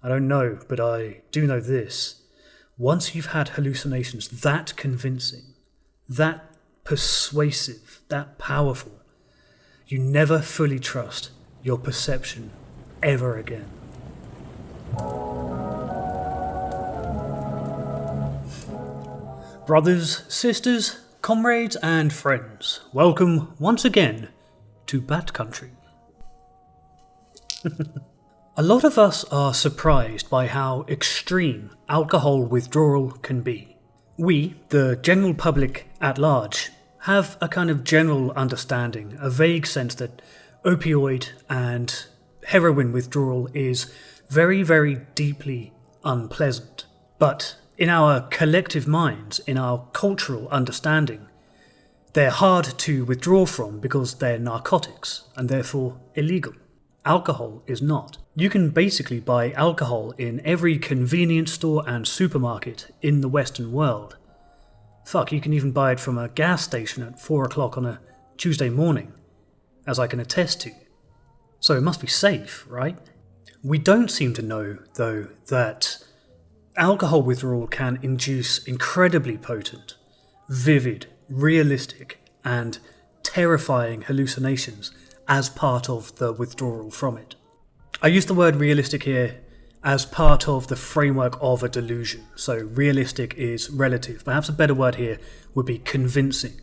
I don't know, but I do know this. Once you've had hallucinations that convincing, that persuasive, that powerful, you never fully trust your perception ever again. Brothers, sisters, comrades and friends, welcome once again to Bat Country. A lot of us are surprised by how extreme alcohol withdrawal can be. We, the general public at large, have a kind of general understanding, a vague sense that opioid and heroin withdrawal is very, very deeply unpleasant. But in our collective minds, in our cultural understanding, they're hard to withdraw from because they're narcotics and therefore illegal. Alcohol is not. You can basically buy alcohol in every convenience store and supermarket in the Western world. Fuck, you can even buy it from a gas station at 4 o'clock on a Tuesday morning, as I can attest to. So it must be safe, right? We don't seem to know, though, that alcohol withdrawal can induce incredibly potent, vivid, realistic, and terrifying hallucinations as part of the withdrawal from it. I use the word realistic here as part of the framework of a delusion. So realistic is relative. Perhaps a better word here would be convincing.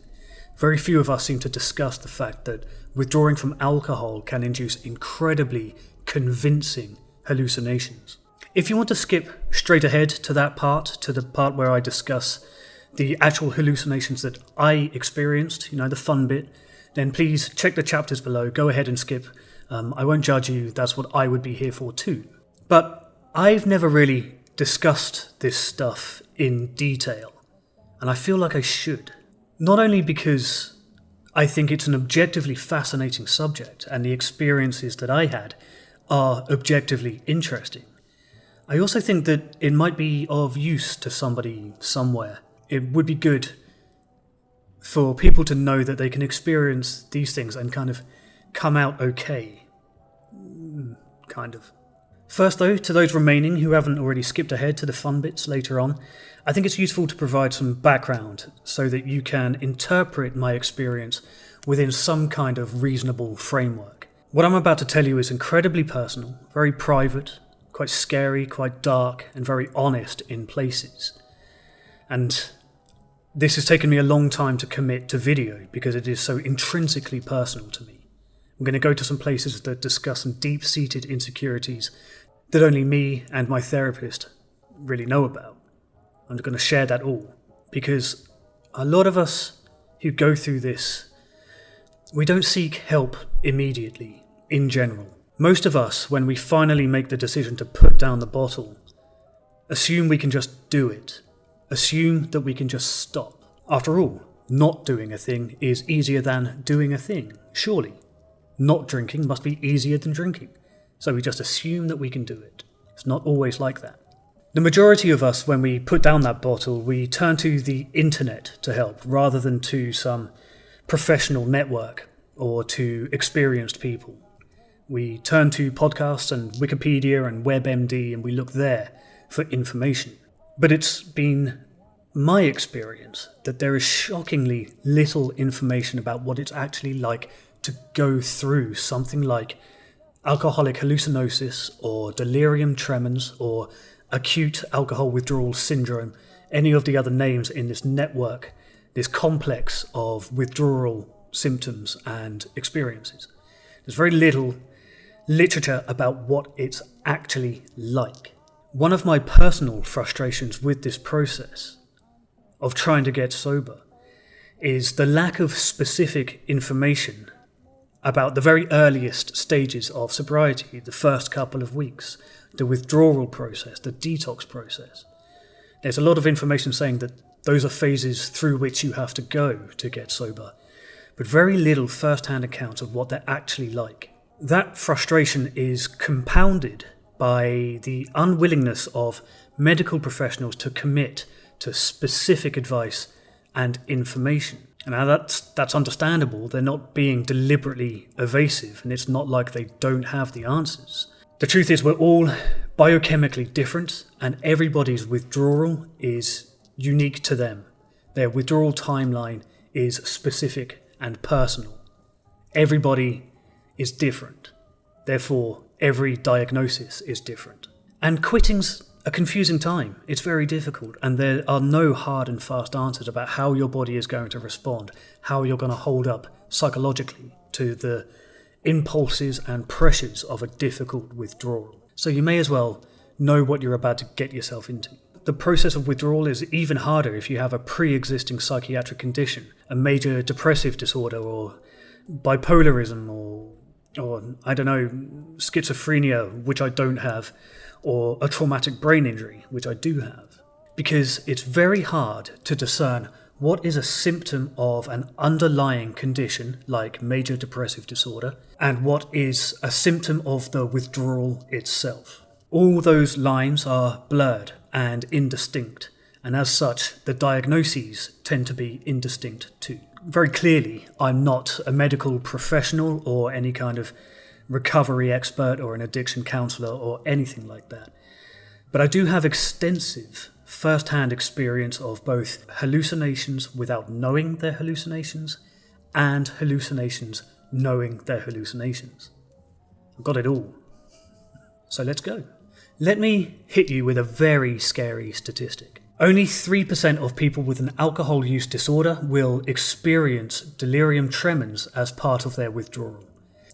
Very few of us seem to discuss the fact that withdrawing from alcohol can induce incredibly convincing hallucinations. If you want to skip straight ahead to that part, to the part where I discuss the actual hallucinations that I experienced, the fun bit, then please check the chapters below, go ahead and skip. I won't judge you, that's what I would be here for too. But I've never really discussed this stuff in detail, and I feel like I should. Not only because I think it's an objectively fascinating subject, and the experiences that I had are objectively interesting. I also think that it might be of use to somebody somewhere. It would be good for people to know that they can experience these things and kind of come out okay. Kind of. First though, to those remaining who haven't already skipped ahead to the fun bits later on, I think it's useful to provide some background so that you can interpret my experience within some kind of reasonable framework. What I'm about to tell you is incredibly personal, very private, quite scary, quite dark, and very honest in places. And this has taken me a long time to commit to video because it is so intrinsically personal to me. I'm going to go to some places that discuss some deep-seated insecurities that only me and my therapist really know about. I'm going to share that all because a lot of us who go through this, we don't seek help immediately, in general. Most of us, when we finally make the decision to put down the bottle, assume we can just do it. Assume that we can just stop. After all, not doing a thing is easier than doing a thing, surely. Not drinking must be easier than drinking, so we just assume that we can do it. It's not always like that. The majority of us, when we put down that bottle, we turn to the internet to help, rather than to some professional network or to experienced people. We turn to podcasts and Wikipedia and WebMD and we look there for information. But it's been my experience that there is shockingly little information about what it's actually like to go through something like alcoholic hallucinosis or delirium tremens or acute alcohol withdrawal syndrome, any of the other names in this network, this complex of withdrawal symptoms and experiences. There's very little literature about what it's actually like. One of my personal frustrations with this process of trying to get sober is the lack of specific information about the very earliest stages of sobriety, the first couple of weeks, the withdrawal process, the detox process. There's a lot of information saying that those are phases through which you have to go to get sober, but very little first-hand accounts of what they're actually like. That frustration is compounded by the unwillingness of medical professionals to commit to specific advice and information. And now that's understandable. They're not being deliberately evasive, and it's not like they don't have the answers. The truth is we're all biochemically different, and everybody's withdrawal is unique to them. Their withdrawal timeline is specific and personal. Everybody is different. Therefore, every diagnosis is different. And quitting's a confusing time. It's very difficult, and there are no hard and fast answers about how your body is going to respond, how you're going to hold up psychologically to the impulses and pressures of a difficult withdrawal. So you may as well know what you're about to get yourself into. The process of withdrawal is even harder if you have a pre-existing psychiatric condition, a major depressive disorder, or bipolarism, or I don't know, schizophrenia, which I don't have, or a traumatic brain injury, which I do have. Because it's very hard to discern what is a symptom of an underlying condition, like major depressive disorder, and what is a symptom of the withdrawal itself. All those lines are blurred and indistinct, and as such, the diagnoses tend to be indistinct too. Very clearly, I'm not a medical professional or any kind of recovery expert or an addiction counsellor or anything like that. But I do have extensive first-hand experience of both hallucinations without knowing they're hallucinations and hallucinations knowing they're hallucinations. I've got it all. So let's go. Let me hit you with a very scary statistic. Only 3% of people with an alcohol use disorder will experience delirium tremens as part of their withdrawal.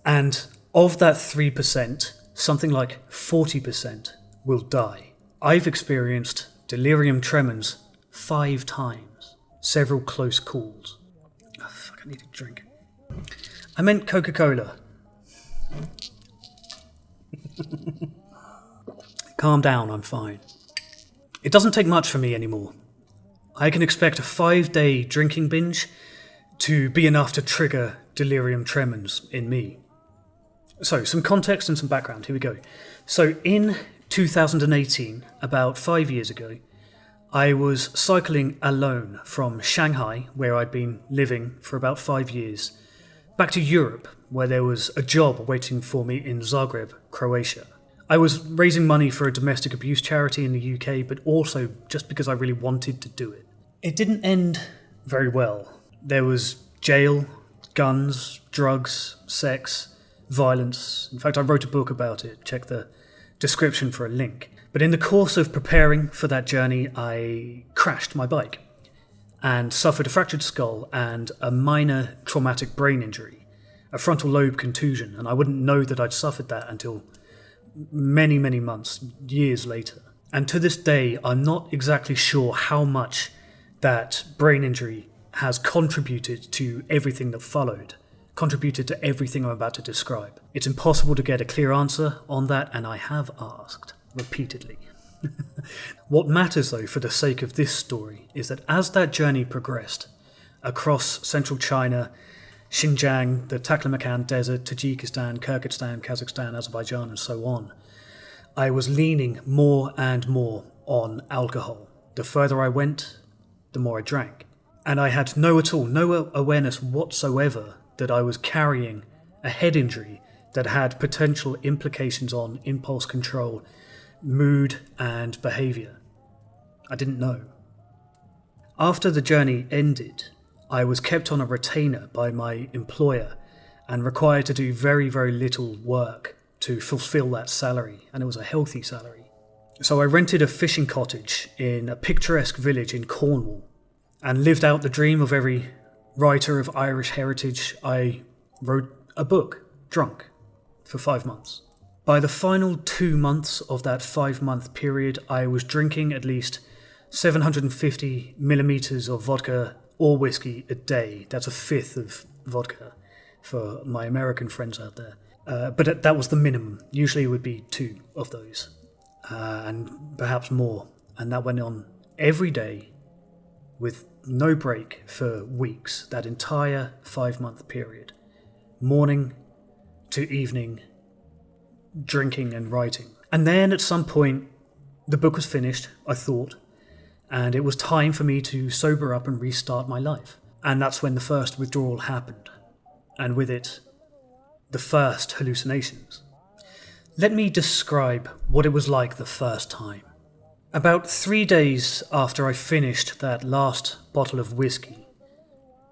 And of that 3%, something like 40% will die. I've experienced delirium tremens 5 times. Several close calls. Oh, fuck, I need a drink. I meant Coca-Cola. Calm down, I'm fine. It doesn't take much for me anymore. I can expect a 5-day drinking binge to be enough to trigger delirium tremens in me. So, some context and some background. Here we go. So, in 2018, about 5 years ago, I was cycling alone from Shanghai, where I'd been living for about 5 years, back to Europe, where there was a job waiting for me in Zagreb, Croatia. I was raising money for a domestic abuse charity in the UK, but also just because I really wanted to do it. It didn't end very well. There was jail, guns, drugs, sex, violence. In fact, I wrote a book about it. Check the description for a link. But in the course of preparing for that journey, I crashed my bike and suffered a fractured skull and a minor traumatic brain injury, a frontal lobe contusion, and I wouldn't know that I'd suffered that until many, many months, years later. And to this day, I'm not exactly sure how much that brain injury has contributed to everything that followed, contributed to everything I'm about to describe. It's impossible to get a clear answer on that, and I have asked repeatedly. What matters, though, for the sake of this story, is that as that journey progressed across central China, Xinjiang, the Taklamakan Desert, Tajikistan, Kyrgyzstan, Kazakhstan, Azerbaijan, and so on, I was leaning more and more on alcohol. The further I went, the more I drank. And I had no awareness whatsoever that I was carrying a head injury that had potential implications on impulse control, mood, and behaviour. I didn't know. After the journey ended, I was kept on a retainer by my employer and required to do very, very little work to fulfill that salary, and it was a healthy salary. So I rented a fishing cottage in a picturesque village in Cornwall and lived out the dream of every writer of Irish heritage. I wrote a book, drunk, for 5 months. By the final 2 months of that 5-month period, I was drinking at least 750 millimeters of vodka or whiskey a day. That's a fifth of vodka for my American friends out there. But that was the minimum. Usually it would be 2 of those, and perhaps more. And that went on every day with no break for weeks, that entire 5-month period. Morning to evening, drinking and writing. And then at some point, the book was finished, I thought, and it was time for me to sober up and restart my life. And that's when the first withdrawal happened, and with it, the first hallucinations. Let me describe what it was like the first time. About 3 days after I finished that last bottle of whiskey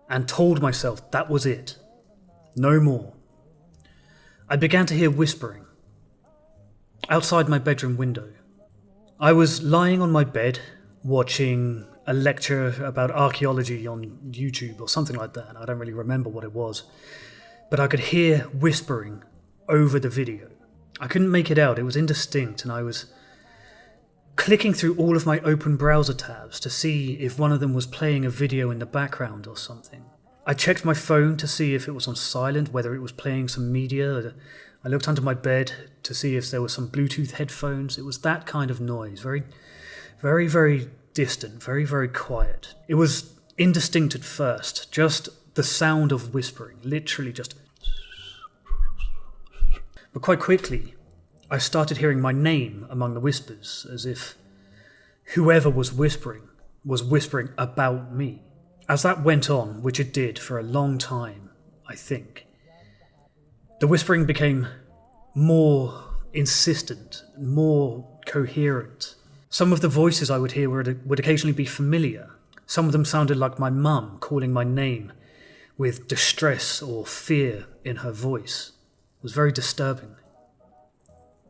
and told myself that was it, no more, I began to hear whispering outside my bedroom window. I was lying on my bed watching a lecture about archaeology on YouTube or something like that. I don't really remember what it was, but I could hear whispering over the video. I couldn't make it out, it was indistinct, and I was clicking through all of my open browser tabs to see if one of them was playing a video in the background or something. I checked my phone to see if it was on silent, whether it was playing some media. I looked under my bed to see if there were some Bluetooth headphones. It was that kind of noise, very, very, very distant, very, very quiet. It was indistinct at first, just the sound of whispering, literally just. But quite quickly, I started hearing my name among the whispers, as if whoever was whispering about me. As that went on, which it did for a long time, I think, the whispering became more insistent, more coherent. Some of the voices I would hear would occasionally be familiar. Some of them sounded like my mum calling my name with distress or fear in her voice. It was very disturbing.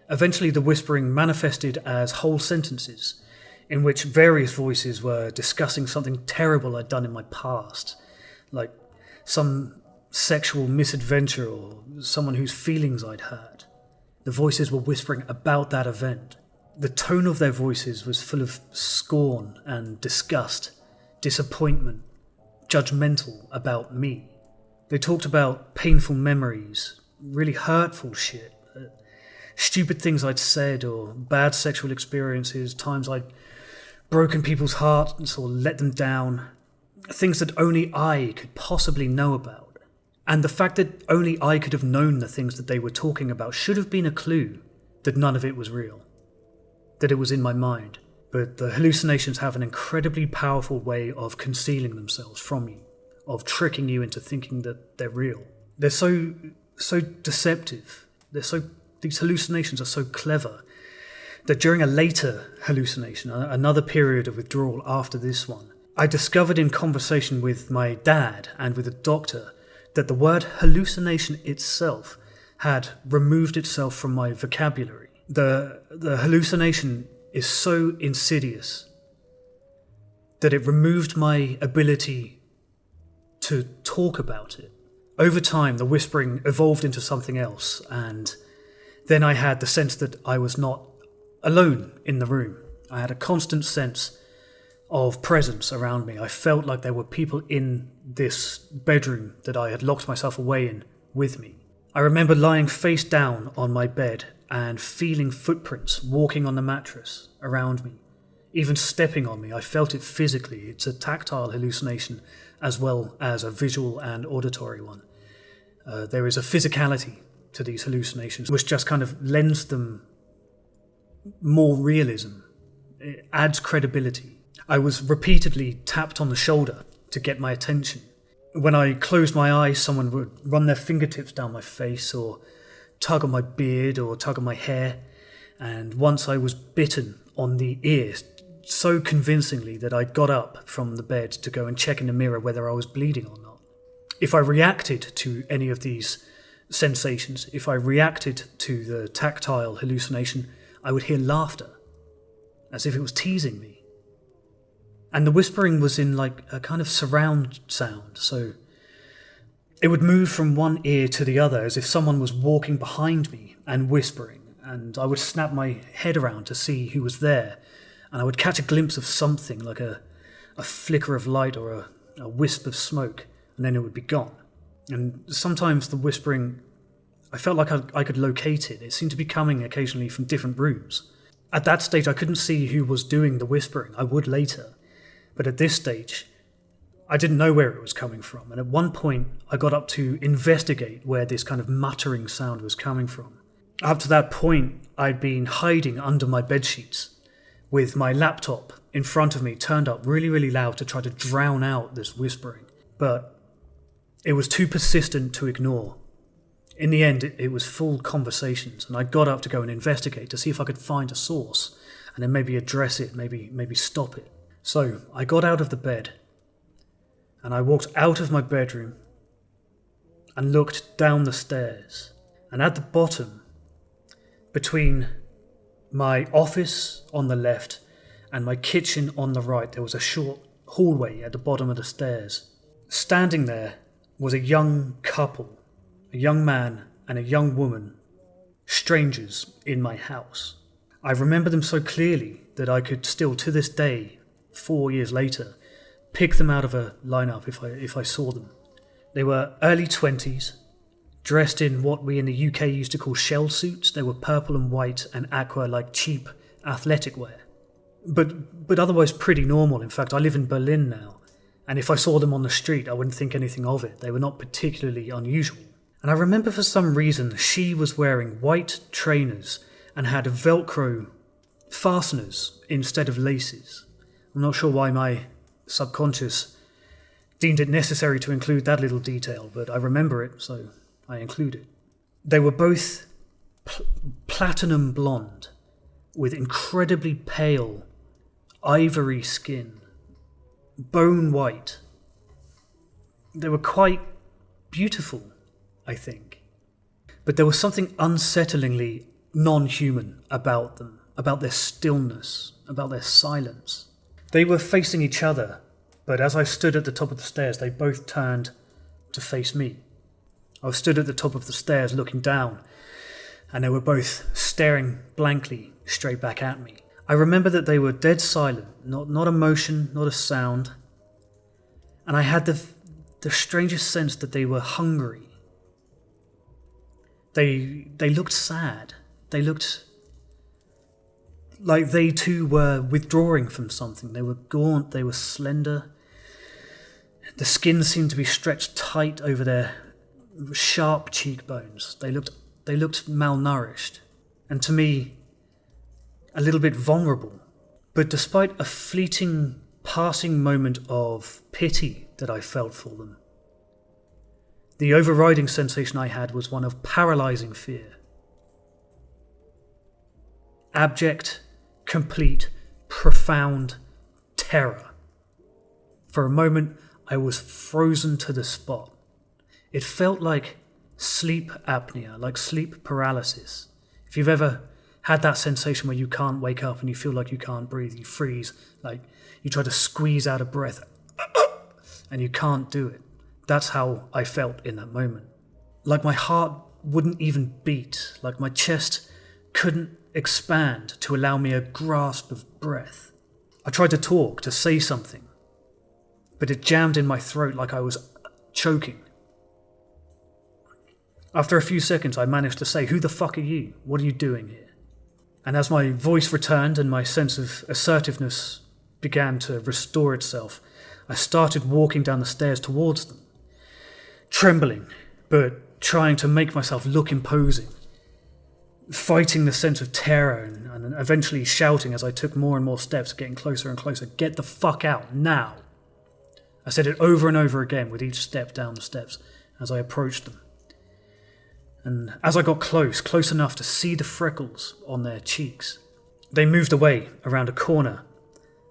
Eventually the whispering manifested as whole sentences in which various voices were discussing something terrible I'd done in my past, like some sexual misadventure or someone whose feelings I'd hurt. The voices were whispering about that event. The tone of their voices was full of scorn and disgust, disappointment, judgmental about me. They talked about painful memories, really hurtful shit, stupid things I'd said or bad sexual experiences, times I'd broken people's hearts or let them down, things that only I could possibly know about. And the fact that only I could have known the things that they were talking about should have been a clue that none of it was real, that it was in my mind. But the hallucinations have an incredibly powerful way of concealing themselves from you, of tricking you into thinking that they're real. They're so deceptive. These hallucinations are so clever that during a later hallucination, another period of withdrawal after this one, I discovered in conversation with my dad and with a doctor that the word hallucination itself had removed itself from my vocabulary. The hallucination is so insidious that it removed my ability to talk about it. Over time, the whispering evolved into something else, and then I had the sense that I was not alone in the room. I had a constant sense of presence around me. I felt like there were people in this bedroom that I had locked myself away in with me. I remember lying face down on my bed and feeling footprints walking on the mattress around me, even stepping on me. I felt it physically. It's a tactile hallucination as well as a visual and auditory one. There is a physicality to these hallucinations which just kind of lends them more realism. It adds credibility. I was repeatedly tapped on the shoulder to get my attention. When I closed my eyes, someone would run their fingertips down my face or tug on my beard or tug on my hair. And once I was bitten on the ear so convincingly that I got up from the bed to go and check in the mirror whether I was bleeding or not. If I reacted to any of these sensations, if I reacted to the tactile hallucination, I would hear laughter, as if it was teasing me. And the whispering was in like a kind of surround sound, so it would move from one ear to the other as if someone was walking behind me and whispering, and I would snap my head around to see who was there, and I would catch a glimpse of something like a flicker of light or a wisp of smoke, and then it would be gone. And sometimes the whispering, I felt like I could locate it. It seemed to be coming occasionally from different rooms. At that stage, I couldn't see who was doing the whispering. I would later. But at this stage, I didn't know where it was coming from. And at one point, I got up to investigate where this kind of muttering sound was coming from. Up to that point, I'd been hiding under my bedsheets with my laptop in front of me turned up really, really loud to try to drown out this whispering. But it was too persistent to ignore. In the end, it was full conversations, and I got up to go and investigate to see if I could find a source, and then maybe address it, maybe stop it. So I got out of the bed, and I walked out of my bedroom and looked down the stairs. And at the bottom, between my office on the left and my kitchen on the right, there was a short hallway at the bottom of the stairs. Standing there was a young couple, a young man and a young woman, strangers in my house. I remember them so clearly that I could still, to this day, 4 years later, pick them out of a lineup if I saw them. They were early 20s, dressed in what we in the UK used to call shell suits. They were purple and white and aqua, like cheap athletic wear. But otherwise pretty normal. In fact, I live in Berlin now, and if I saw them on the street, I wouldn't think anything of it. They were not particularly unusual. And I remember for some reason she was wearing white trainers and had Velcro fasteners instead of laces. I'm not sure why my subconscious deemed it necessary to include that little detail, but I remember it, so I include it. They were both platinum blonde with incredibly pale ivory skin, bone white. They were quite beautiful, I think. But there was something unsettlingly non-human about them, about their stillness, about their silence. They were facing each other, but as I stood at the top of the stairs, they both turned to face me. I was stood at the top of the stairs looking down, and they were both staring blankly straight back at me. I remember that they were dead silent, not a motion, not a sound, and I had the strangest sense that they were hungry. They looked sad. They looked like they too were withdrawing from something. They were gaunt, they were slender. The skin seemed to be stretched tight over their sharp cheekbones. They looked malnourished, and to me, a little bit vulnerable. But despite a fleeting, passing moment of pity that I felt for them, the overriding sensation I had was one of paralyzing fear. Abject, complete, profound terror. For a moment, I was frozen to the spot. It felt like sleep apnea, like sleep paralysis. If you've ever had that sensation where you can't wake up and you feel like you can't breathe, you freeze, like you try to squeeze out a breath and you can't do it. That's how I felt in that moment. Like my heart wouldn't even beat, like my chest couldn't expand to allow me a grasp of breath. I tried to talk, to say something, but it jammed in my throat like I was choking. After a few seconds, I managed to say, "Who the fuck are you? What are you doing here?" And as my voice returned and my sense of assertiveness began to restore itself, I started walking down the stairs towards them, trembling, but trying to make myself look imposing, fighting the sense of terror and eventually shouting as I took more and more steps, getting closer and closer, "Get the fuck out, now!" I said it over and over again with each step down the steps as I approached them. And as I got close enough to see the freckles on their cheeks, they moved away around a corner,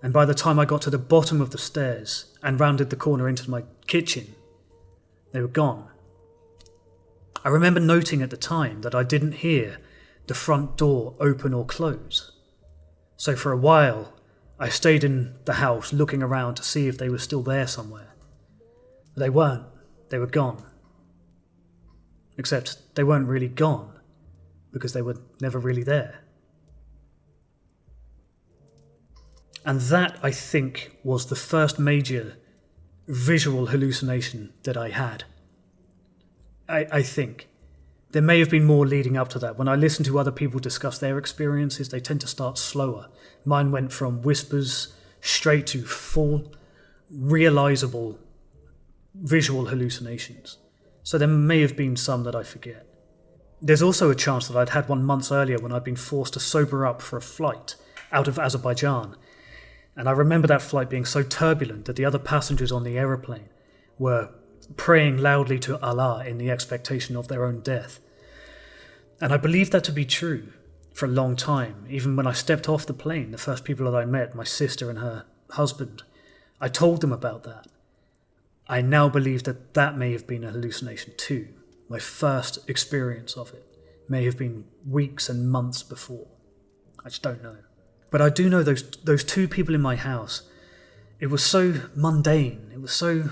and by the time I got to the bottom of the stairs and rounded the corner into my kitchen, they were gone. I remember noting at the time that I didn't hear the front door open or close. So for a while, I stayed in the house looking around to see if they were still there somewhere. But they weren't. They were gone. Except they weren't really gone, because they were never really there. And that, I think, was the first major visual hallucination that I had. I think. There may have been more leading up to that. When I listen to other people discuss their experiences, they tend to start slower. Mine went from whispers straight to full, realizable visual hallucinations. So there may have been some that I forget. There's also a chance that I'd had one months earlier when I'd been forced to sober up for a flight out of Azerbaijan. And I remember that flight being so turbulent that the other passengers on the aeroplane were praying loudly to Allah in the expectation of their own death. And I believed that to be true for a long time. Even when I stepped off the plane, the first people that I met, my sister and her husband, I told them about that. I now believe that that may have been a hallucination too. My first experience of it may have been weeks and months before. I just don't know. But I do know those two people in my house, it was so mundane, it was so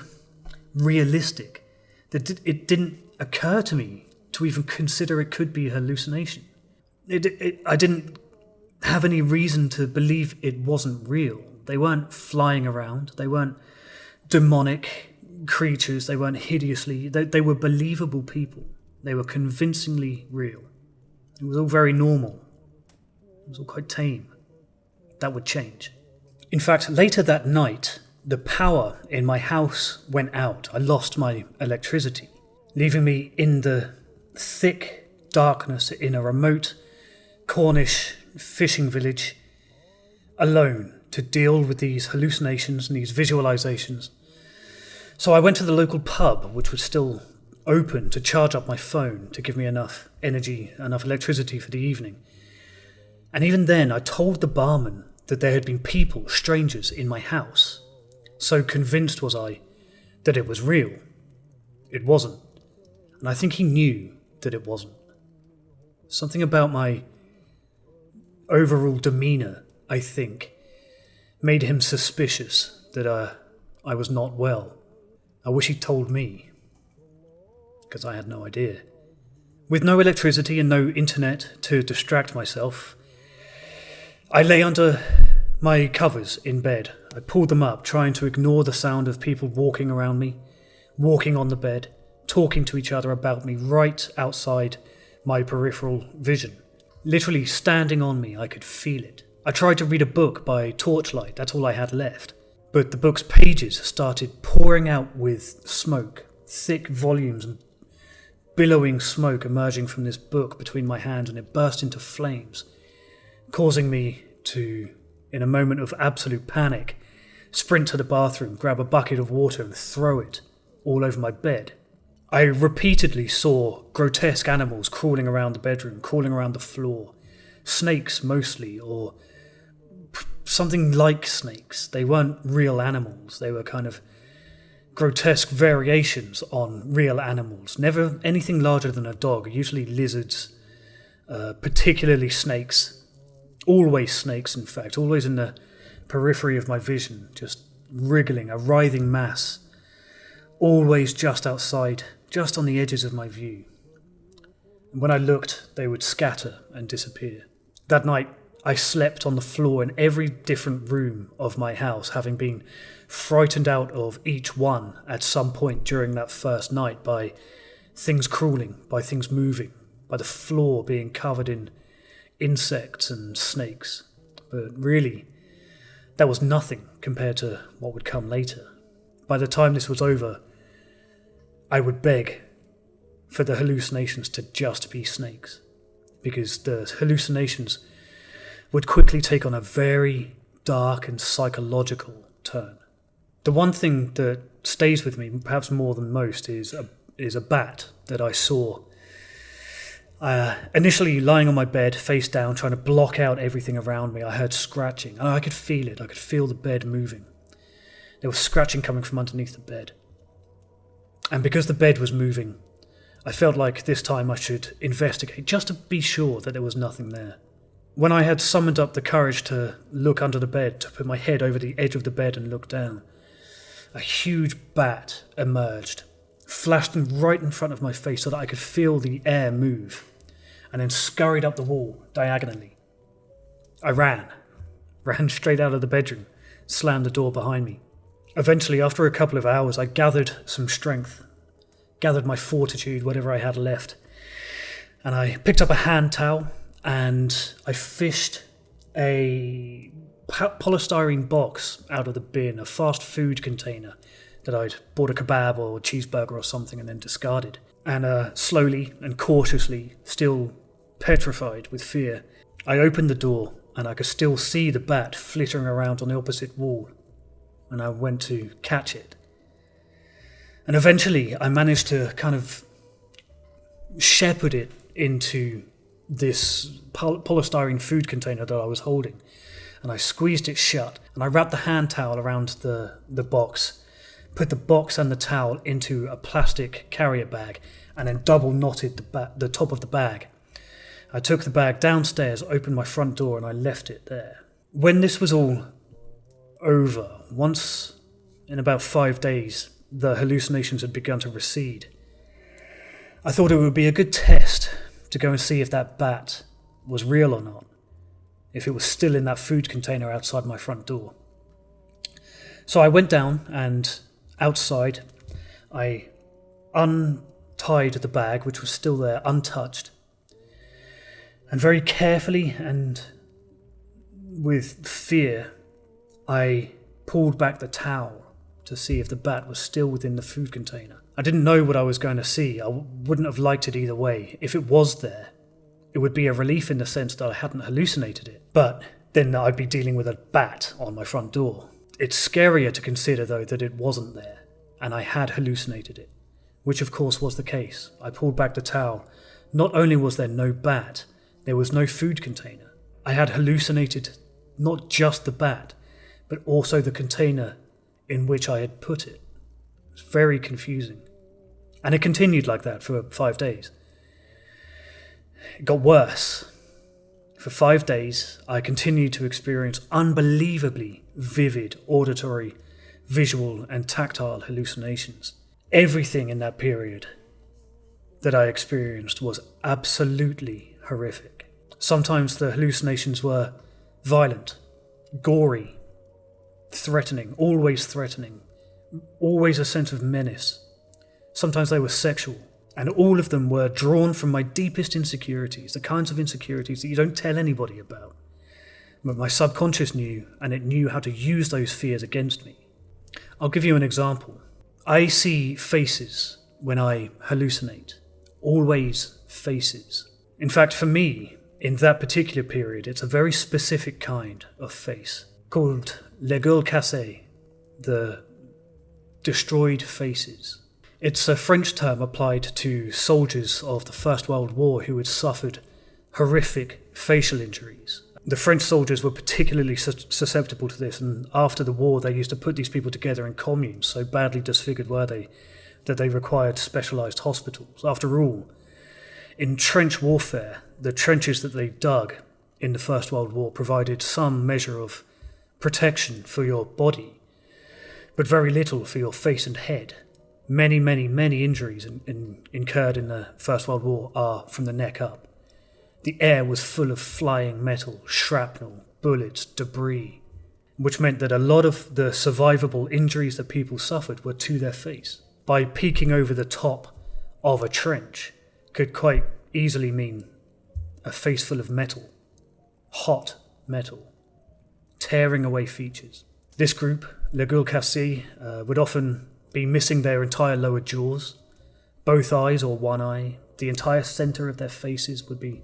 realistic, that it didn't occur to me to even consider it could be a hallucination. I didn't have any reason to believe it wasn't real. They weren't flying around, they weren't demonic creatures, they weren't hideously, they were believable people. They were convincingly real. It was all very normal. It was all quite tame. That would change. In fact, later that night, the power in my house went out. I lost my electricity, leaving me in the thick darkness in a remote Cornish fishing village, alone to deal with these hallucinations and these visualizations. So I went to the local pub, which was still open, to charge up my phone to give me enough energy, enough electricity for the evening. And even then, I told the barman that there had been people, strangers, in my house. So convinced was I that it was real. It wasn't. And I think he knew that it wasn't. Something about my overall demeanour, I think, made him suspicious that I was not well. I wish he'd told me, because I had no idea. With no electricity and no internet to distract myself, I lay under my covers in bed. I pulled them up, trying to ignore the sound of people walking around me, walking on the bed, talking to each other about me right outside my peripheral vision. Literally standing on me, I could feel it. I tried to read a book by torchlight, that's all I had left. But the book's pages started pouring out with smoke, thick volumes and billowing smoke emerging from this book between my hands, and it burst into flames, causing me to, in a moment of absolute panic, sprint to the bathroom, grab a bucket of water and throw it all over my bed. I repeatedly saw grotesque animals crawling around the bedroom, crawling around the floor. Snakes mostly, or something like snakes. They weren't real animals. They were kind of grotesque variations on real animals. Never anything larger than a dog, usually lizards, particularly snakes. Always snakes, in fact, always in the periphery of my vision, just wriggling, a writhing mass, always just outside, just on the edges of my view. And when I looked, they would scatter and disappear. That night, I slept on the floor in every different room of my house, having been frightened out of each one at some point during that first night by things crawling, by things moving, by the floor being covered in insects and snakes. But really, that was nothing compared to what would come later. By the time this was over, I would beg for the hallucinations to just be snakes, because the hallucinations would quickly take on a very dark and psychological turn. The one thing that stays with me, perhaps more than most, is a bat that I saw. Initially lying on my bed, face down, trying to block out everything around me. I heard scratching, and I could feel it. I could feel the bed moving. There was scratching coming from underneath the bed. And because the bed was moving, I felt like this time I should investigate, just to be sure that there was nothing there. When I had summoned up the courage to look under the bed, to put my head over the edge of the bed and look down, a huge bat emerged, flashed right in front of my face so that I could feel the air move, and then scurried up the wall diagonally. I ran straight out of the bedroom, slammed the door behind me. Eventually, after a couple of hours, I gathered some strength, gathered my fortitude, whatever I had left, and I picked up a hand towel and I fished a polystyrene box out of the bin, a fast food container that I'd bought a kebab or a cheeseburger or something and then discarded. And slowly and cautiously, still petrified with fear, I opened the door and I could still see the bat flittering around on the opposite wall. And I went to catch it. And eventually I managed to kind of shepherd it into this polystyrene food container that I was holding. And I squeezed it shut, and I wrapped the hand towel around the box, put the box and the towel into a plastic carrier bag, and then double knotted the top of the bag. I took the bag downstairs, opened my front door, and I left it there. When this was all over, once in about 5 days, the hallucinations had begun to recede. I thought it would be a good test to go and see if that bat was real or not, if it was still in that food container outside my front door. So I went down, and outside I untied the bag, which was still there, untouched, and very carefully and with fear I pulled back the towel to see if the bat was still within the food container. I didn't know what I was going to see. I wouldn't have liked it either way. If it was there, it would be a relief in the sense that I hadn't hallucinated it. But then I'd be dealing with a bat on my front door. It's scarier to consider, though, that it wasn't there, and I had hallucinated it, which of course was the case. I pulled back the towel. Not only was there no bat, there was no food container. I had hallucinated not just the bat, but also the container in which I had put it. It was very confusing. And it continued like that for 5 days. It got worse. For 5 days, I continued to experience unbelievably vivid auditory, visual, and tactile hallucinations. Everything in that period that I experienced was absolutely horrific. Sometimes the hallucinations were violent, gory, threatening, always a sense of menace. Sometimes they were sexual, and all of them were drawn from my deepest insecurities, the kinds of insecurities that you don't tell anybody about. But my subconscious knew, and it knew how to use those fears against me. I'll give you an example. I see faces when I hallucinate. Always faces. In fact, for me, in that particular period, it's a very specific kind of face, called les gueules cassées, the destroyed faces. It's a French term applied to soldiers of the First World War who had suffered horrific facial injuries. The French soldiers were particularly susceptible to this, and after the war they used to put these people together in communes, so badly disfigured were they that they required specialised hospitals. After all, in trench warfare, the trenches that they dug in the First World War provided some measure of protection for your body, but very little for your face and head. Many injuries incurred in the First World War are from the neck up. The air was full of flying metal, shrapnel, bullets, debris, which meant that a lot of the survivable injuries that people suffered were to their face. By peeking over the top of a trench could quite easily mean a face full of metal, hot metal, tearing away features. This group, les gueules cassées, would often be missing their entire lower jaws, both eyes or one eye. The entire centre of their faces would be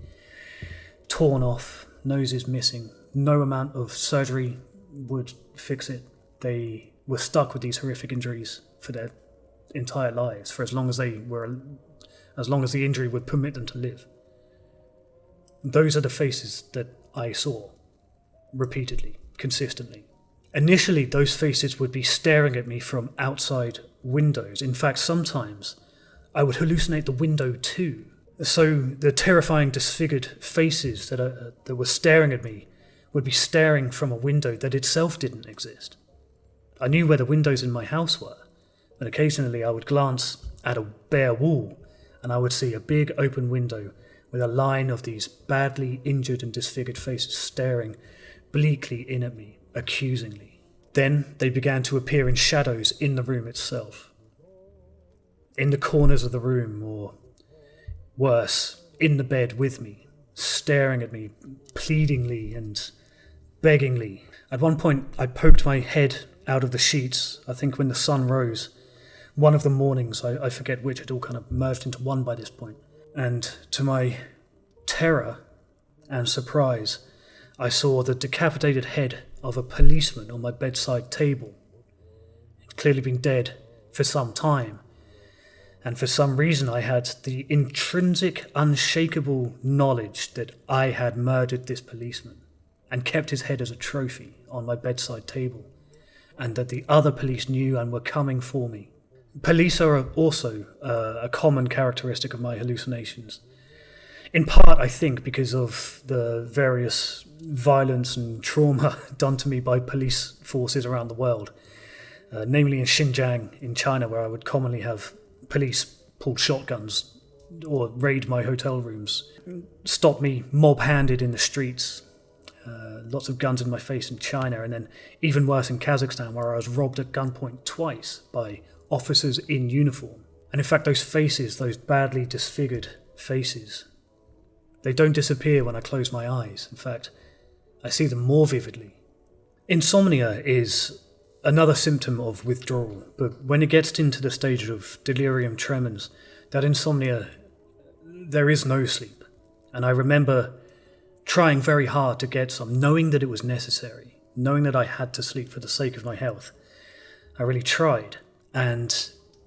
torn off, noses missing. No amount of surgery would fix it. They were stuck with these horrific injuries for their entire lives, for as long as the injury would permit them to live. Those are the faces that I saw repeatedly, consistently. Initially, those faces would be staring at me from outside windows. In fact, sometimes I would hallucinate the window too. So the terrifying disfigured faces that were staring at me would be staring from a window that itself didn't exist. I knew where the windows in my house were, and occasionally I would glance at a bare wall and I would see a big open window with a line of these badly injured and disfigured faces staring bleakly in at me, accusingly. Then they began to appear in shadows in the room itself, in the corners of the room, or worse, in the bed with me, staring at me pleadingly and beggingly. At one point, I poked my head out of the sheets, I think when the sun rose. One of the mornings, I forget which, it all kind of merged into one by this point. And to my terror and surprise, I saw the decapitated head of a policeman on my bedside table. He'd clearly been dead for some time, And for some reason I had the intrinsic, unshakable knowledge that I had murdered this policeman and kept his head as a trophy on my bedside table, and that the other police knew and were coming for me. Police are also a common characteristic of my hallucinations. In part, I think, because of the various violence and trauma done to me by police forces around the world, namely in Xinjiang in China, where I would commonly have police pull shotguns or raid my hotel rooms, stop me mob-handed in the streets, lots of guns in my face in China, and then even worse in Kazakhstan, where I was robbed at gunpoint twice by officers in uniform. And in fact, those faces, those badly disfigured faces, they don't disappear when I close my eyes. In fact, I see them more vividly. Insomnia is another symptom of withdrawal, but when it gets into the stage of delirium tremens, that insomnia, there is no sleep. And I remember trying very hard to get some, knowing that it was necessary, knowing that I had to sleep for the sake of my health. I really tried. And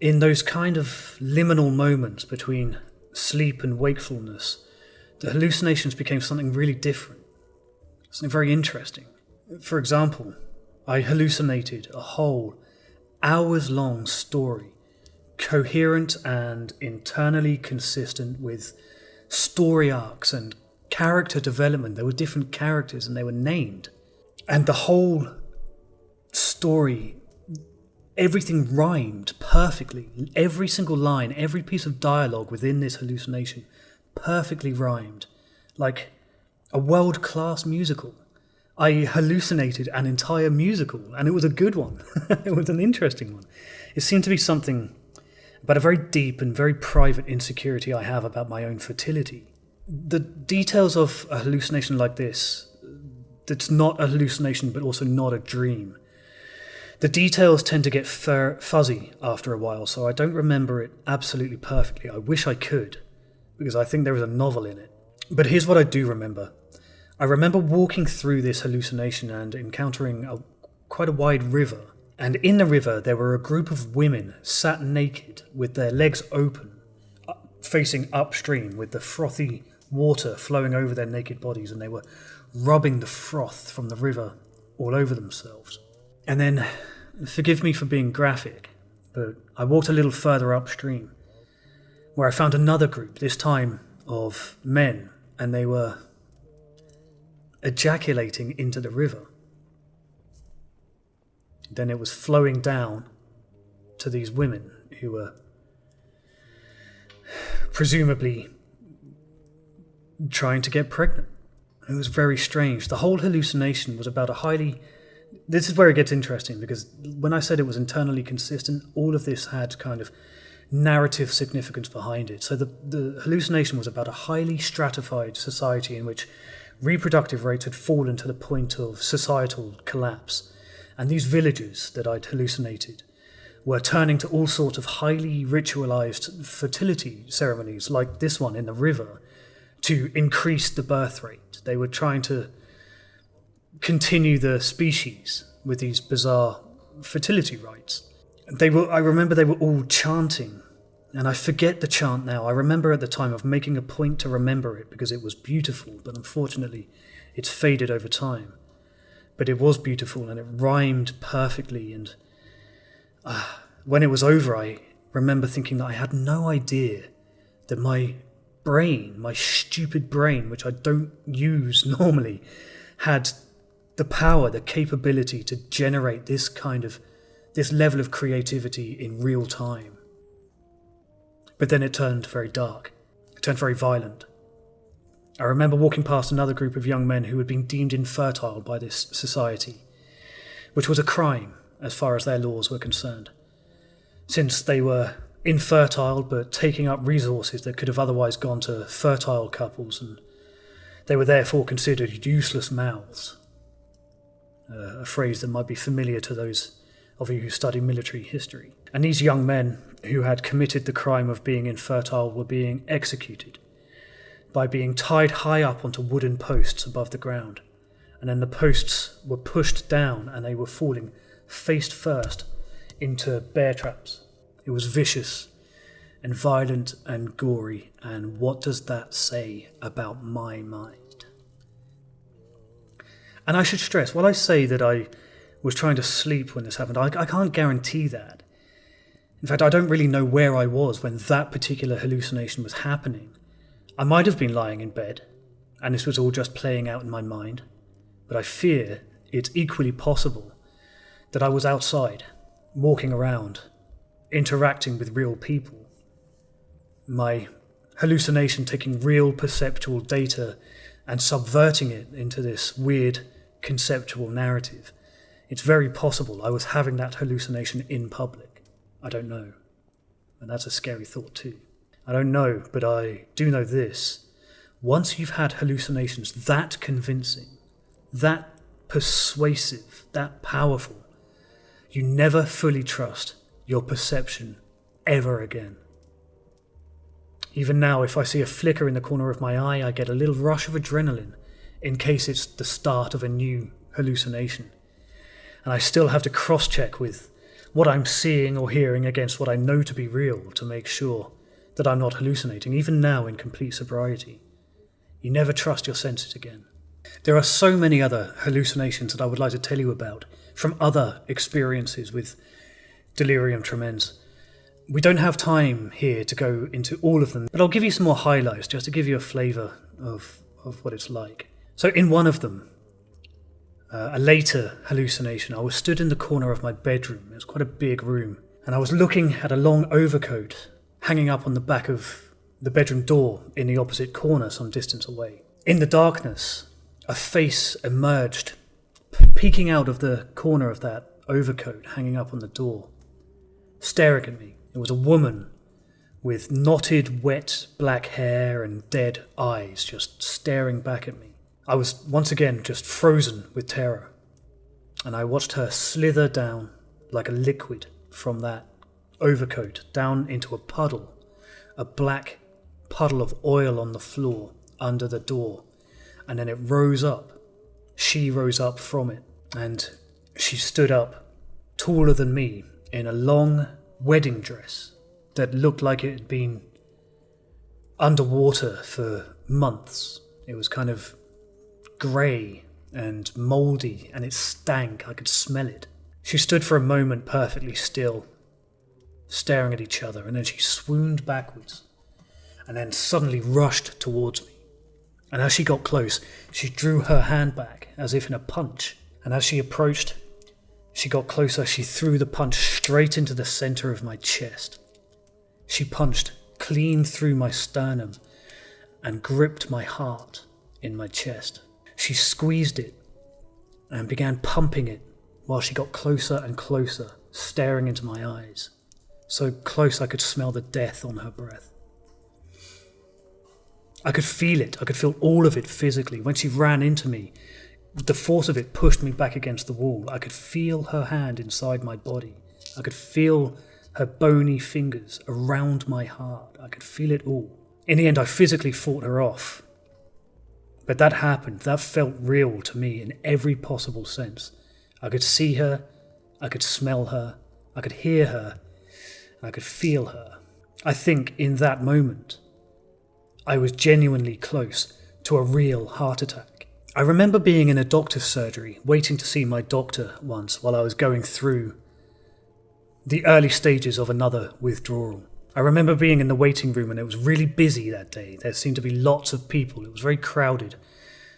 in those kind of liminal moments between sleep and wakefulness, the hallucinations became something really different, something very interesting. For example, I hallucinated a whole hours-long story, coherent and internally consistent, with story arcs and character development. There were different characters and they were named. And the whole story, everything rhymed perfectly. Every single line, every piece of dialogue within this hallucination perfectly rhymed, like a world-class musical. I hallucinated an entire musical, and it was a good one. It was an interesting one. It seemed to be something about a very deep and very private insecurity I have about my own fertility. The details of a hallucination like this, that's not a hallucination but also not a dream, the details tend to get fuzzy after a while, so I don't remember it absolutely perfectly. I wish I could, because I think there is a novel in it. But here's what I do remember. I remember walking through this hallucination and encountering quite a wide river. And in the river there were a group of women sat naked with their legs open, facing upstream with the frothy water flowing over their naked bodies, and they were rubbing the froth from the river all over themselves. And then, forgive me for being graphic, but I walked a little further upstream, where I found another group, this time of men, and they were ejaculating into the river. Then it was flowing down to these women who were presumably trying to get pregnant. It was very strange. The whole hallucination was about a highly... This is where it gets interesting, because when I said it was internally consistent, all of this had kind of narrative significance behind it. So the hallucination was about a highly stratified society in which reproductive rates had fallen to the point of societal collapse. And these villages that I'd hallucinated were turning to all sorts of highly ritualized fertility ceremonies, like this one in the river, to increase the birth rate. They were trying to continue the species with these bizarre fertility rites. I remember they were all chanting, and I forget the chant now. I remember at the time of making a point to remember it because it was beautiful, but unfortunately it's faded over time. But it was beautiful and it rhymed perfectly, and when it was over I remember thinking that I had no idea that my brain, my stupid brain, which I don't use normally, had the power, the capability to generate this level of creativity in real time. But then it turned very dark. It turned very violent. I remember walking past another group of young men who had been deemed infertile by this society, which was a crime as far as their laws were concerned, since they were infertile but taking up resources that could have otherwise gone to fertile couples, and they were therefore considered useless mouths. A phrase that might be familiar to those of you who study military history. And these young men who had committed the crime of being infertile were being executed by being tied high up onto wooden posts above the ground. And then the posts were pushed down and they were falling face first into bear traps. It was vicious. and violent and gory, and what does that say about my mind? And I should stress, while I say that I was trying to sleep when this happened, I can't guarantee that. In fact, I don't really know where I was when that particular hallucination was happening. I might have been lying in bed, and this was all just playing out in my mind, but I fear it's equally possible that I was outside, walking around, interacting with real people. My hallucination taking real perceptual data and subverting it into this weird conceptual narrative. It's very possible I was having that hallucination in public. I don't know. And that's a scary thought too. I don't know, but I do know this. Once you've had hallucinations that convincing, that persuasive, that powerful, you never fully trust your perception ever again. Even now, if I see a flicker in the corner of my eye, I get a little rush of adrenaline in case it's the start of a new hallucination. And I still have to cross-check with what I'm seeing or hearing against what I know to be real to make sure that I'm not hallucinating, even now in complete sobriety. You never trust your senses again. There are so many other hallucinations that I would like to tell you about from other experiences with Delirium Tremens. We don't have time here to go into all of them, but I'll give you some more highlights just to give you a flavour of what it's like. So in one of them, a later hallucination, I was stood in the corner of my bedroom. It was quite a big room, and I was looking at a long overcoat hanging up on the back of the bedroom door in the opposite corner some distance away. In the darkness, a face emerged, peeking out of the corner of that overcoat hanging up on the door, staring at me. It was a woman with knotted, wet black hair and dead eyes just staring back at me. I was once again just frozen with terror, and I watched her slither down like a liquid from that overcoat down into a puddle, a black puddle of oil on the floor under the door, and then it rose up. She rose up from it, and she stood up, taller than me, in a long wedding dress that looked like it had been underwater for months. It was kind of grey and mouldy, and it stank. I could smell it. She stood for a moment perfectly still, staring at each other, and then she swooned backwards, and then suddenly rushed towards me. And as she got close, she drew her hand back, as if in a punch, and as she approached, she got closer, she threw the punch straight into the centre of my chest. She punched clean through my sternum and gripped my heart in my chest. She squeezed it and began pumping it while she got closer and closer, staring into my eyes, so close I could smell the death on her breath. I could feel it. I could feel all of it physically. When she ran into me, the force of it pushed me back against the wall. I could feel her hand inside my body. I could feel her bony fingers around my heart. I could feel it all. In the end, I physically fought her off. But that happened. That felt real to me in every possible sense. I could see her. I could smell her. I could hear her. I could feel her. I think in that moment, I was genuinely close to a real heart attack. I remember being in a doctor's surgery, waiting to see my doctor once while I was going through the early stages of another withdrawal. I remember being in the waiting room, and it was really busy that day. There seemed to be lots of people. It was very crowded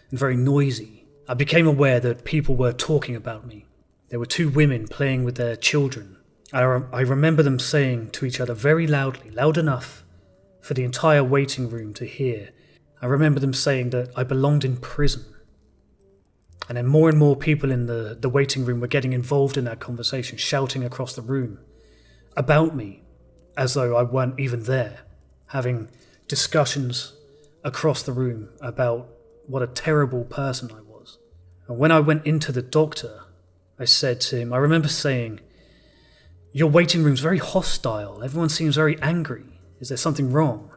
and very noisy. I became aware that people were talking about me. There were two women playing with their children. I remember them saying to each other very loudly, loud enough for the entire waiting room to hear. I remember them saying that I belonged in prison. And then more and more people in the waiting room were getting involved in that conversation, shouting across the room about me, as though I weren't even there, having discussions across the room about what a terrible person I was. And when I went into the doctor, I said to him, I remember saying, "Your waiting room's very hostile. Everyone seems very angry. Is there something wrong?"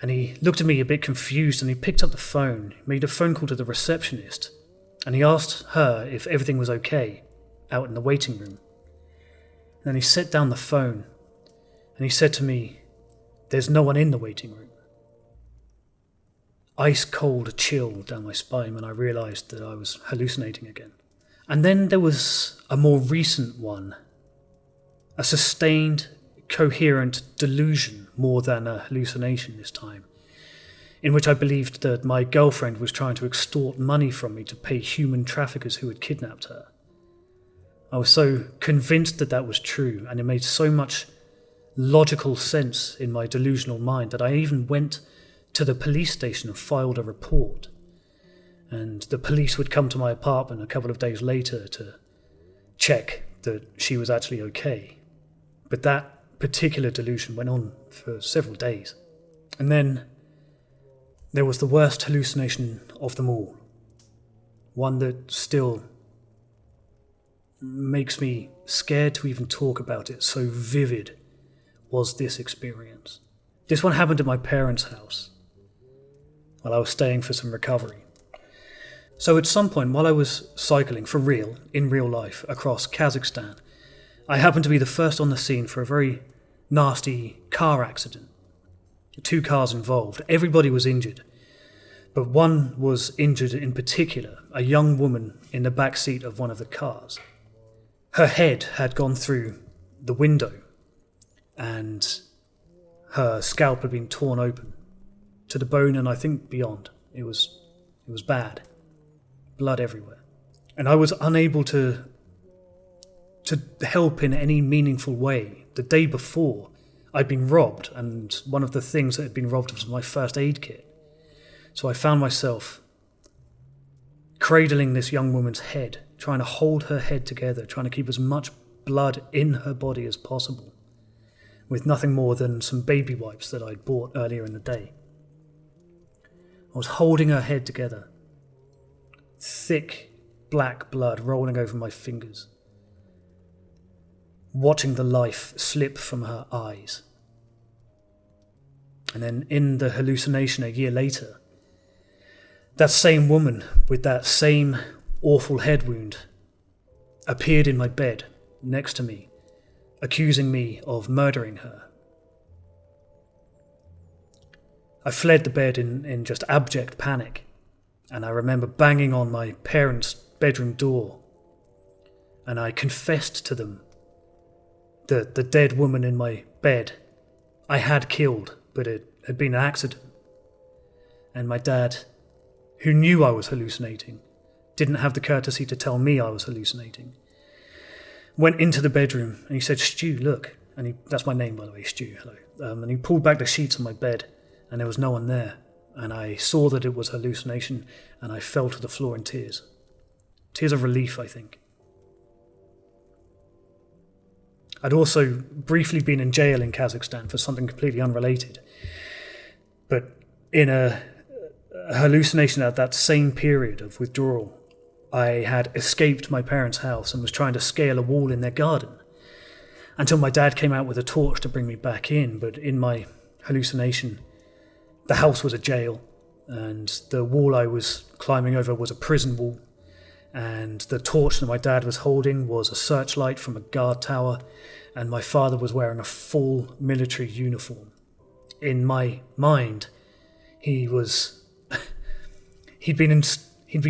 And he looked at me a bit confused, and he picked up the phone, made a phone call to the receptionist, and he asked her if everything was okay out in the waiting room. And then he set down the phone, And he said to me, "There's no one in the waiting room." Ice cold chill down my spine when I realised that I was hallucinating again. And then there was a more recent one, a sustained, coherent delusion more than a hallucination this time, in which I believed that my girlfriend was trying to extort money from me to pay human traffickers who had kidnapped her. I was so convinced that that was true, and it made so much logical sense in my delusional mind that I even went to the police station and filed a report. And the police would come to my apartment a couple of days later to check that she was actually okay. But that particular delusion went on for several days. And then there was the worst hallucination of them all. One that still makes me scared to even talk about it, so vivid was this experience. This one happened at my parents' house while I was staying for some recovery. So at some point while I was cycling for real, in real life, across Kazakhstan, I happened to be the first on the scene for a very nasty car accident. 2 cars involved. Everybody was injured. But one was injured in particular, a young woman in the back seat of one of the cars. Her head had gone through the window and her scalp had been torn open to the bone and I think beyond. It was bad. Blood everywhere. And I was unable to help in any meaningful way. The day before, I'd been robbed, and one of the things that had been robbed was my first aid kit. So I found myself cradling this young woman's head, trying to hold her head together, trying to keep as much blood in her body as possible, with nothing more than some baby wipes that I'd bought earlier in the day. I was holding her head together, thick black blood rolling over my fingers, watching the life slip from her eyes. And then in the hallucination a year later, that same woman with that same awful head wound appeared in my bed next to me, accusing me of murdering her. I fled the bed in just abject panic, and I remember banging on my parents' bedroom door, and I confessed to them that the dead woman in my bed I had killed, but it had been an accident. And my dad, who knew I was hallucinating, didn't have the courtesy to tell me I was hallucinating, went into the bedroom and he said, "Stu, look." And that's my name, by the way, Stu, hello. And he pulled back the sheets on my bed and there was no one there. And I saw that it was hallucination and I fell to the floor in tears. Tears of relief, I think. I'd also briefly been in jail in Kazakhstan for something completely unrelated. But in a hallucination at that same period of withdrawal, I had escaped my parents' house and was trying to scale a wall in their garden until my dad came out with a torch to bring me back in. But in my hallucination, the house was a jail and the wall I was climbing over was a prison wall, and the torch that my dad was holding was a searchlight from a guard tower, and my father was wearing a full military uniform. In my mind, he'd been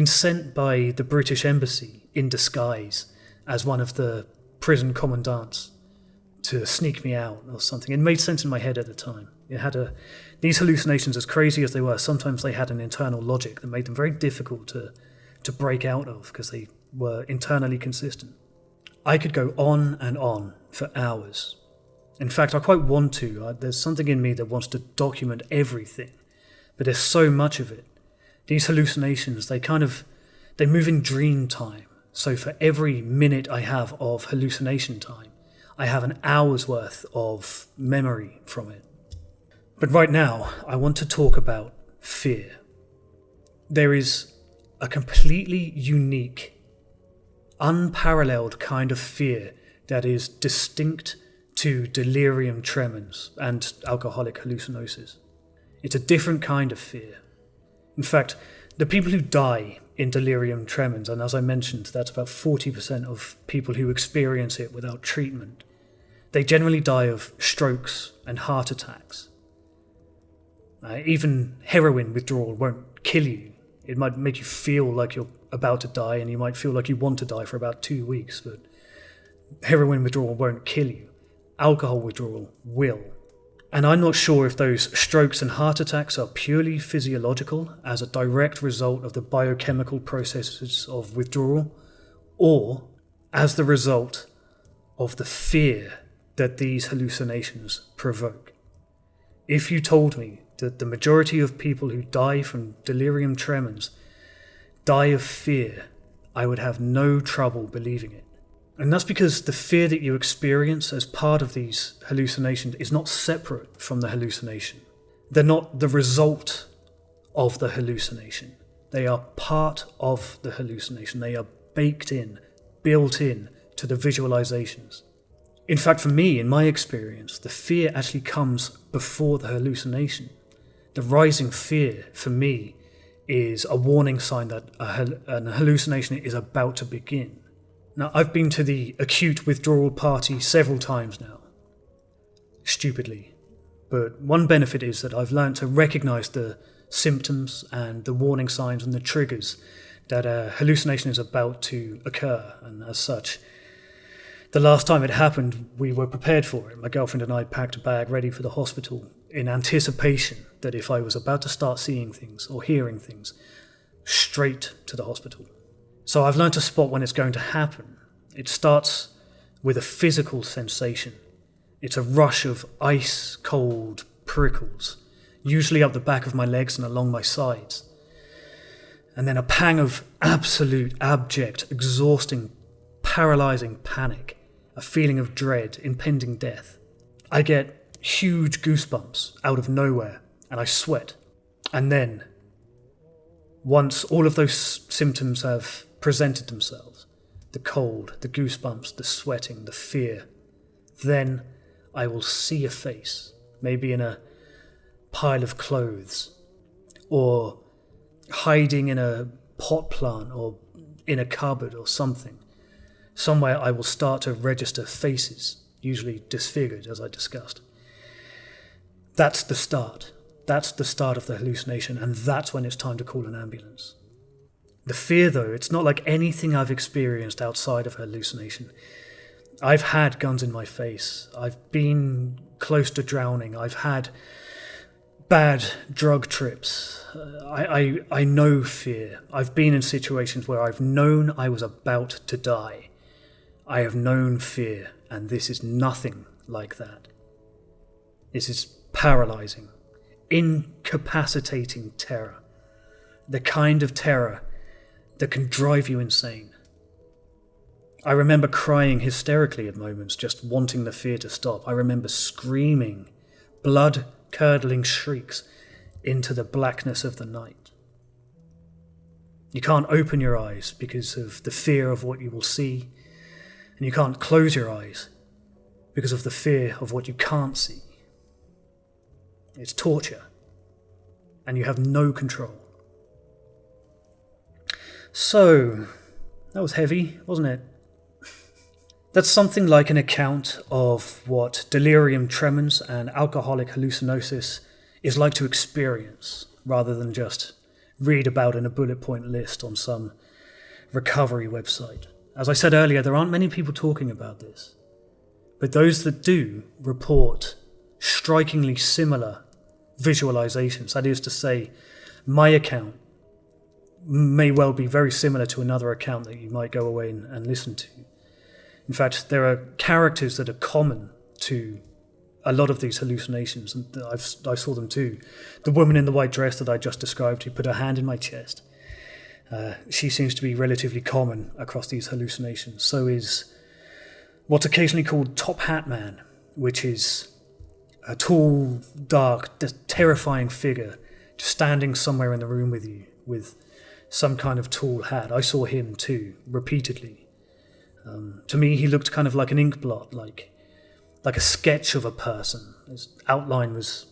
sent by the British Embassy in disguise as one of the prison commandants to sneak me out or something. It made sense in my head at the time. These hallucinations, as crazy as they were, sometimes they had an internal logic that made them very difficult to break out of because they were internally consistent. I could go on and on for hours. In fact, I quite want to. There's something in me that wants to document everything, but there's so much of it. These hallucinations, they move in dream time. So for every minute I have of hallucination time, I have an hour's worth of memory from it. But right now, I want to talk about fear. There is a completely unique, unparalleled kind of fear that is distinct to delirium tremens and alcoholic hallucinosis. It's a different kind of fear. In fact, the people who die in delirium tremens, and as I mentioned, that's about 40% of people who experience it without treatment, they generally die of strokes and heart attacks. Even heroin withdrawal won't kill you. It might make you feel like you're about to die, and you might feel like you want to die for about 2 weeks, but heroin withdrawal won't kill you. Alcohol withdrawal will. And I'm not sure if those strokes and heart attacks are purely physiological as a direct result of the biochemical processes of withdrawal, or as the result of the fear that these hallucinations provoke. If you told me that the majority of people who die from delirium tremens die of fear, I would have no trouble believing it. And that's because the fear that you experience as part of these hallucinations is not separate from the hallucination. They're not the result of the hallucination. They are part of the hallucination. They are baked in, built in to the visualizations. In fact, for me, in my experience, the fear actually comes before the hallucination. The rising fear, for me, is a warning sign that an hallucination is about to begin. Now, I've been to the acute withdrawal party several times now. Stupidly. But one benefit is that I've learned to recognize the symptoms and the warning signs and the triggers that a hallucination is about to occur, and as such, the last time it happened, we were prepared for it. My girlfriend and I packed a bag ready for the hospital in anticipation that if I was about to start seeing things or hearing things, straight to the hospital. So I've learned to spot when it's going to happen. It starts with a physical sensation. It's a rush of ice-cold prickles, usually up the back of my legs and along my sides. And then a pang of absolute, abject, exhausting, paralyzing panic, a feeling of dread, impending death. I get huge goosebumps out of nowhere, and I sweat. And then, once all of those symptoms have presented themselves, the cold, the goosebumps, the sweating, the fear, then I will see a face, maybe in a pile of clothes, or hiding in a pot plant, or in a cupboard or something. Somewhere I will start to register faces, usually disfigured, as I discussed. That's the start. That's the start of the hallucination, and that's when it's time to call an ambulance. The fear, though, it's not like anything I've experienced outside of hallucination. I've had guns in my face. I've been close to drowning. I've had bad drug trips. I know fear. I've been in situations where I've known I was about to die. I have known fear, and this is nothing like that. This is paralyzing, incapacitating terror. The kind of terror that can drive you insane. I remember crying hysterically at moments, just wanting the fear to stop. I remember screaming, blood-curdling shrieks into the blackness of the night. You can't open your eyes because of the fear of what you will see, and you can't close your eyes because of the fear of what you can't see. It's torture, and you have no control. So, that was heavy, wasn't it? That's something like an account of what delirium tremens and alcoholic hallucinosis is like to experience, rather than just read about in a bullet point list on some recovery website. As I said earlier, there aren't many people talking about this, but those that do report strikingly similar visualizations. That is to say, my account may well be very similar to another account that you might go away and listen to. In fact, there are characters that are common to a lot of these hallucinations, and I saw them too. The woman in the white dress that I just described, who put her hand in my chest, she seems to be relatively common across these hallucinations. So is what's occasionally called Top Hat Man, which is a tall, dark, terrifying figure just standing somewhere in the room with you with some kind of tall hat. I saw him too, repeatedly. To me, he looked kind of like an ink blot, like a sketch of a person. His outline was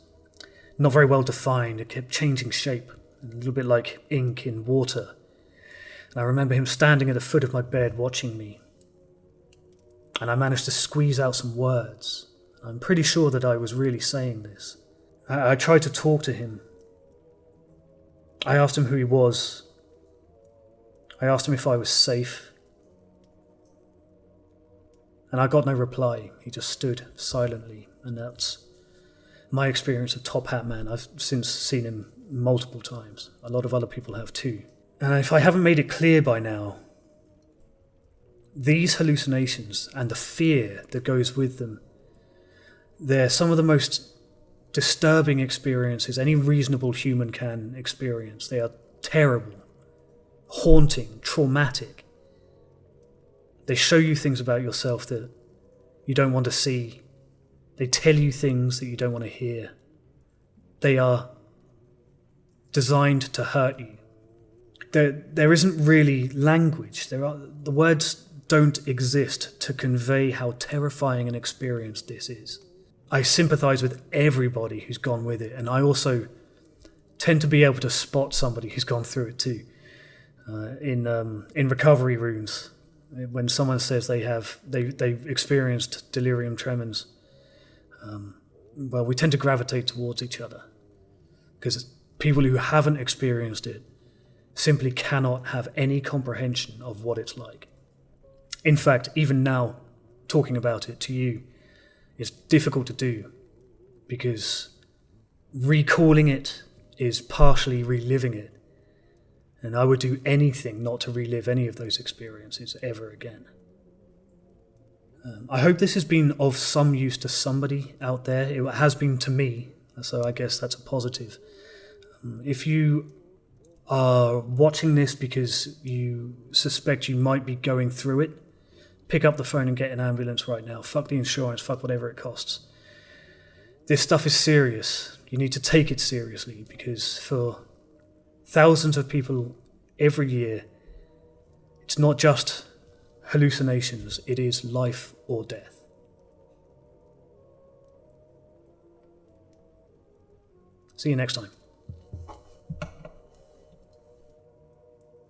not very well defined. It kept changing shape, a little bit like ink in water. And I remember him standing at the foot of my bed watching me. and I managed to squeeze out some words. I'm pretty sure that I was really saying this. I tried to talk to him. I asked him who he was. I asked him if I was safe. And I got no reply. He just stood silently, and that's my experience of Top Hat Man. I've since seen him multiple times. A lot of other people have too. And if I haven't made it clear by now, these hallucinations and the fear that goes with them, they're some of the most disturbing experiences any reasonable human can experience. They are terrible, haunting, traumatic. They show you things about yourself that you don't want to see. They tell you things that you don't want to hear. They are designed to hurt you. There isn't really language. The words don't exist to convey how terrifying an experience this is. I sympathise with everybody who's gone with it, and I also tend to be able to spot somebody who's gone through it too. In recovery rooms, when someone says they've experienced delirium tremens, well, we tend to gravitate towards each other because people who haven't experienced it simply cannot have any comprehension of what it's like. In fact, even now, talking about it to you, it's difficult to do because recalling it is partially reliving it. And I would do anything not to relive any of those experiences ever again. I hope this has been of some use to somebody out there. It has been to me, so I guess that's a positive. If you are watching this because you suspect you might be going through it, pick up the phone and get an ambulance right now. Fuck the insurance, fuck whatever it costs. This stuff is serious. You need to take it seriously because for thousands of people every year, it's not just hallucinations, it is life or death. See you next time.